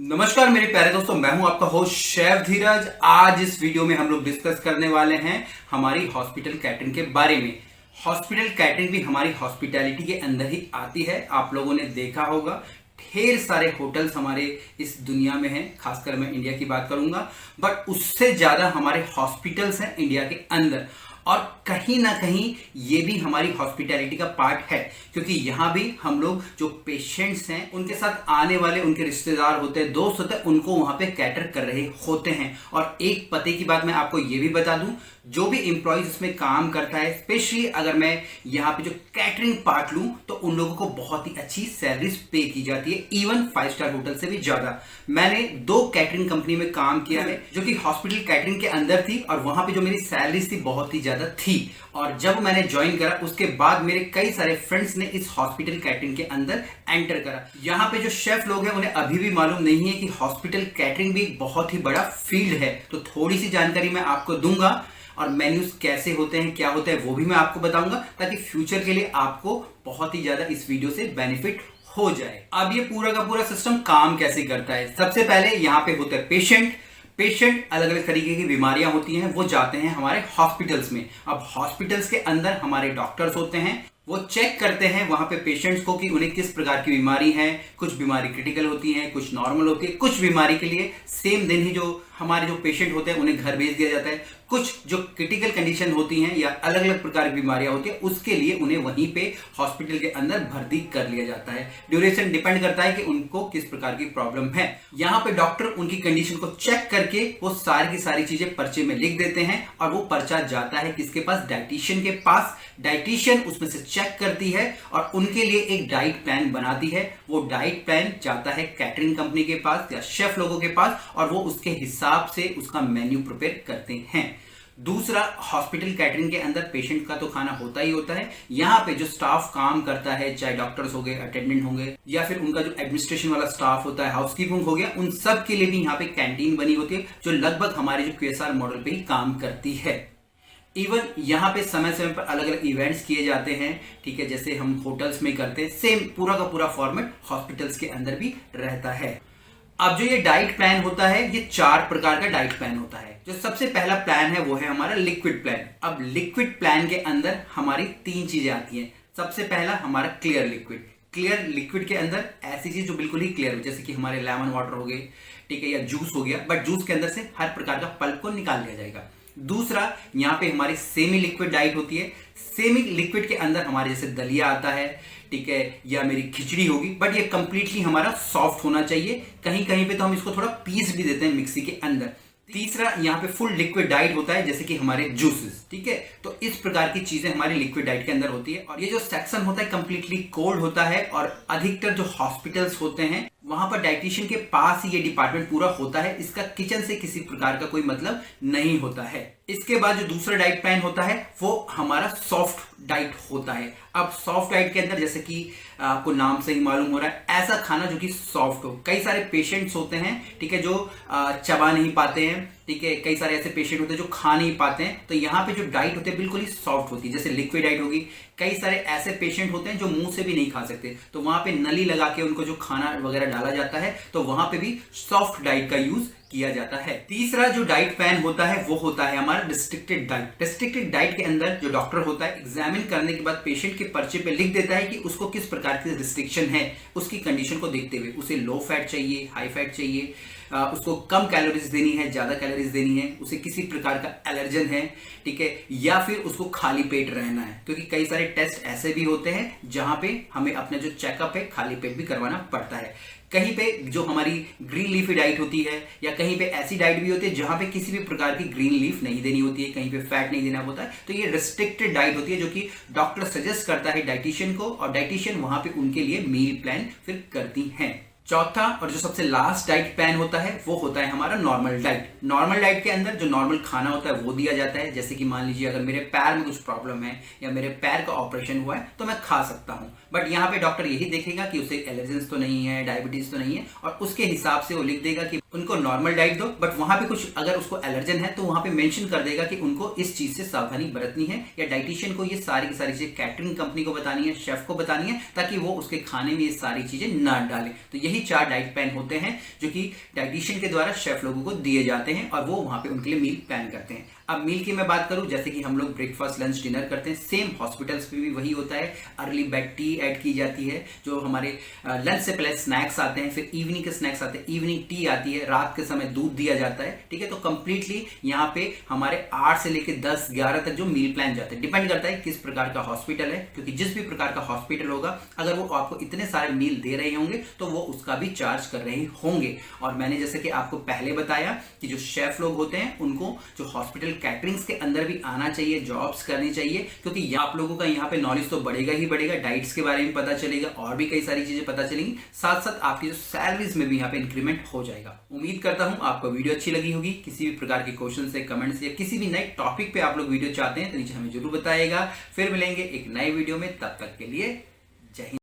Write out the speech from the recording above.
नमस्कार मेरे प्यारे दोस्तों, मैं हूं आपका होस्ट शेफ धीरज। आज इस वीडियो में हम लोग डिस्कस करने वाले हैं हमारी हॉस्पिटल कैटरिंग के बारे में। हॉस्पिटल कैटरिंग भी हमारी हॉस्पिटैलिटी के अंदर ही आती है। आप लोगों ने देखा होगा ढेर सारे होटल्स हमारे इस दुनिया में हैं, खासकर मैं इंडिया की बात करूंगा, बट उससे ज्यादा हमारे हॉस्पिटल्स हैं इंडिया के अंदर। और कहीं ना कहीं ये भी हमारी हॉस्पिटैलिटी का पार्ट है, क्योंकि यहाँ भी हम लोग जो पेशेंट्स हैं उनके साथ आने वाले उनके रिश्तेदार होते हैं, दोस्त होते हैं, उनको वहां पे कैटर कर रहे होते हैं। और एक पते की बात मैं आपको ये भी बता दूं, जो भी एम्प्लॉइज इसमें काम करता है, स्पेशली अगर मैं यहाँ पे जो कैटरिंग पार्ट लूं, तो उन लोगों को बहुत ही अच्छी सैलरीज पे की जाती है, इवन 5 स्टार होटल से भी ज्यादा। मैंने 2 कैटरिंग कंपनी में काम किया है जो कि हॉस्पिटल कैटरिंग के अंदर थी, और वहां पे जो मेरी सैलरीज थी बहुत ही ज्यादा थी। और जब मैंने ज्वाइन करा उसके बाद मेरे कई सारे फ्रेंड्स ने इस हॉस्पिटल कैटरिंग के अंदर एंटर करा। यहाँ पे जो शेफ लोग हैं उन्हें अभी भी मालूम नहीं है कि हॉस्पिटल कैटरिंग भी एक बहुत ही बड़ा फील्ड है। तो थोड़ी सी जानकारी मैं आपको दूंगा, और मेन्यूज कैसे होते हैं, क्या होता है, वो भी मैं आपको बताऊंगा, ताकि फ्यूचर के लिए आपको बहुत ही ज्यादा इस वीडियो से बेनिफिट हो जाए। अब ये पूरा का पूरा सिस्टम काम कैसे करता है। सबसे पहले यहाँ पे होता है पेशेंट अलग अलग तरीके की बीमारियां होती हैं, वो जाते हैं हमारे हॉस्पिटल्स में। अब हॉस्पिटल्स के अंदर हमारे डॉक्टर्स होते हैं, वो चेक करते हैं वहां पे पेशेंट्स को कि उन्हें किस प्रकार की बीमारी है। कुछ बीमारी क्रिटिकल होती है, कुछ नॉर्मल होती है। कुछ बीमारी के लिए सेम दिन ही जो हमारे जो पेशेंट होते हैं उन्हें घर भेज दिया जाता है। कुछ जो क्रिटिकल कंडीशन होती हैं या अलग अलग प्रकार की बीमारियां होती है, उसके लिए उन्हें वहीं पे हॉस्पिटल के अंदर भर्ती कर लिया जाता है। ड्यूरेशन डिपेंड करता है कि उनको किस प्रकार की प्रॉब्लम है। यहाँ पे डॉक्टर उनकी कंडीशन को चेक करके वो सारी की सारी चीजें पर्चे में लिख देते हैं, और वो पर्चा जाता है किसके पास? डाइटिशियन के पास। डाइटिशियन उसमें से चेक करती है और उनके लिए एक डाइट प्लान बनाती है। वो डाइट प्लान जाता है कैटरिंग कंपनी के पास या शेफ लोगों के पास, और वो उसके हिसाब से उसका मेन्यू प्रिपेयर करते हैं। दूसरा, हॉस्पिटल कैटरिंग के अंदर पेशेंट का तो खाना होता ही होता है। यहाँ पे जो स्टाफ काम करता है, चाहे डॉक्टर्स हो गए, अटेंडेंट होंगे, या फिर उनका जो एडमिनिस्ट्रेशन वाला स्टाफ होता है, हाउसकीपिंग हो गया, उन सब के लिए भी यहाँ पे कैंटीन बनी होती है, जो लगभग हमारे जो QSR मॉडल पे ही काम करती है। इवन यहाँ पे समय समय पर अलग अलग इवेंट्स किए जाते हैं, ठीक है, जैसे हम होटल्स में करते हैं। सेम पूरा का पूरा फॉर्मेट हॉस्पिटल्स के अंदर भी रहता है। अब जो ये डाइट प्लान होता है, ये 4 प्रकार का डाइट प्लान होता है। जो सबसे पहला प्लान है वो है हमारा लिक्विड प्लान। अब लिक्विड प्लान के अंदर हमारी 3 चीजें आती हैं। सबसे पहला हमारा क्लियर लिक्विड के अंदर ऐसी चीज जो बिल्कुल ही क्लियर हो, जैसे कि हमारे लेमन वाटर हो गए, ठीक है, या जूस हो गया, बट जूस के अंदर से हर प्रकार का पल्प को निकाल दिया जाएगा। दूसरा, यहाँ पे हमारी सेमी लिक्विड डाइट होती है। सेमी लिक्विड के अंदर हमारे जैसे दलिया आता है, ठीक है, या मेरी खिचड़ी होगी, बट ये कंप्लीटली हमारा सॉफ्ट होना चाहिए। कहीं कहीं पे तो हम इसको थोड़ा पीस भी देते हैं मिक्सी के अंदर। तीसरा, यहाँ पे फुल लिक्विड डाइट होता है, जैसे कि हमारे जूसेस, ठीक है। तो इस प्रकार की चीजें हमारी लिक्विड डाइट के अंदर होती है। और ये जो सेक्शन होता है कंप्लीटली कोल्ड होता है, और अधिकतर जो हॉस्पिटल्स होते हैं वहां पर डाइटिशियन के पास ही ये डिपार्टमेंट पूरा होता है। इसका किचन से किसी प्रकार का कोई मतलब नहीं होता है। इसके बाद जो दूसरा डाइट प्लान होता है वो हमारा सॉफ्ट डाइट होता है। अब सॉफ्ट डाइट के अंदर, जैसे कि आपको नाम से ही मालूम हो रहा है, ऐसा खाना जो कि सॉफ्ट हो। कई सारे पेशेंट्स होते हैं, ठीक है, जो चबा नहीं पाते हैं, ठीक है, कई सारे ऐसे पेशेंट होते हैं जो खा नहीं पाते हैं। तो यहाँ पे जो डाइट होती है बिल्कुल ही सॉफ्ट होती है, जैसे लिक्विड डाइट होगी। कई सारे ऐसे पेशेंट होते हैं जो मुंह से भी नहीं खा सकते, तो वहां पे नली लगा के उनको जो खाना वगैरह डाला जाता है, तो वहां पे भी सॉफ्ट डाइट का यूज किया जाता है। तीसरा जो डाइट प्लान होता है वो होता है हमारा रिस्ट्रिक्टेड डाइट। रिस्ट्रिक्टेड डाइट के अंदर जो डॉक्टर होता है, एग्जामिन करने के बाद पेशेंट के पर्चे पे लिख देता है कि उसको किस प्रकार की रिस्ट्रिक्शन है, उसकी कंडीशन को देखते हुए। उसे लो फैट चाहिए, हाई फैट चाहिए, उसको कम कैलोरीज देनी है, ज्यादा कैलोरीज देनी है, उसे किसी प्रकार का एलर्जन है, ठीक है, या फिर उसको खाली पेट रहना है। क्योंकि कई सारे टेस्ट ऐसे भी होते हैं जहां पे हमें अपना जो चेकअप है खाली पेट भी करवाना पड़ता है। कहीं पे जो हमारी ग्रीन लीफी डाइट होती है, या कहीं पे ऐसी डाइट भी होती है जहां पे किसी भी प्रकार की ग्रीन लीफ नहीं देनी होती है, कहीं पे फैट नहीं देना होता है, तो ये रिस्ट्रिक्टेड डाइट होती है, जो कि डॉक्टर सजेस्ट करता है डाइटिशियन को, और डाइटिशियन वहां पे उनके लिए मील प्लान फिर करती हैं। चौथा और जो सबसे लास्ट डाइट प्लान होता है वो होता है हमारा नॉर्मल डाइट। नॉर्मल डाइट के अंदर जो नॉर्मल खाना होता है वो दिया जाता है। जैसे कि मान लीजिए अगर मेरे पैर में कुछ प्रॉब्लम है या मेरे पैर का ऑपरेशन हुआ है तो मैं खा सकता हूं, बट यहाँ पे डॉक्टर यही देखेगा कि उसे एलर्जेंस तो नहीं है, डायबिटीज तो नहीं है, और उसके हिसाब से वो लिख देगा कि उनको नॉर्मल डाइट दो, बट वहां पे कुछ अगर उसको एलर्जन है तो वहां पे मेंशन कर देगा कि उनको इस चीज से सावधानी बरतनी है, या डाइटिशियन को ये सारी की सारी चीजें कैटरिंग कंपनी को बतानी है, शेफ को बतानी है, ताकि वो उसके खाने में ये सारी चीजें ना डालें। तो यही 4 डाइट प्लान होते हैं जो कि डाइटिशियन के द्वारा शेफ लोगों को दिए जाते हैं और वो वहां पे उनके लिए मील प्लान करते हैं। अब मील की मैं बात करूं, जैसे कि हम लोग ब्रेकफास्ट लंच डिनर करते हैं, सेम हॉस्पिटल्स में भी वही होता है। अर्ली बेड टी ऐड की जाती है, जो हमारे लंच से पहले स्नैक्स आते हैं, फिर इवनिंग के स्नैक्स आते हैं, इवनिंग टी आती है, रात के समय दूध दिया जाता है। ठीक है, तो कंप्लीटली यहाँ पे हमारे 8 से लेकर 10-11 तक जो मील प्लान जाते हैं, डिपेंड करता है किस प्रकार का हॉस्पिटल है, क्योंकि जिस भी प्रकार का हॉस्पिटल होगा अगर वो आपको इतने सारे मील दे रहे होंगे तो वो उसका भी चार्ज कर रहे होंगे। और मैंने जैसे कि आपको पहले बताया कि जो शेफ लोग होते हैं उनको जो हॉस्पिटल कैटरिंग्स के अंदर भी आना चाहिए, जॉब्स करनी चाहिए, क्योंकि आप लोगों का यहाँ पे नॉलेज तो बढ़ेगा ही बढ़ेगा, डाइट्स के बारे में पता चलेगा और भी कई सारी चीजें पता चलेंगी, साथ साथ आपकी जो सैलरीज में भी यहाँ पे इंक्रीमेंट हो जाएगा। उम्मीद करता हूं आपको वीडियो अच्छी लगी होगी। किसी भी प्रकार के क्वेश्चन से, कमेंट से, या किसी भी नए टॉपिक पे आप लोग वीडियो चाहते हैं तो नीचे हमें जरूर बताइएगा। फिर मिलेंगे एक नए वीडियो में, तब तक के लिए जय हिंद।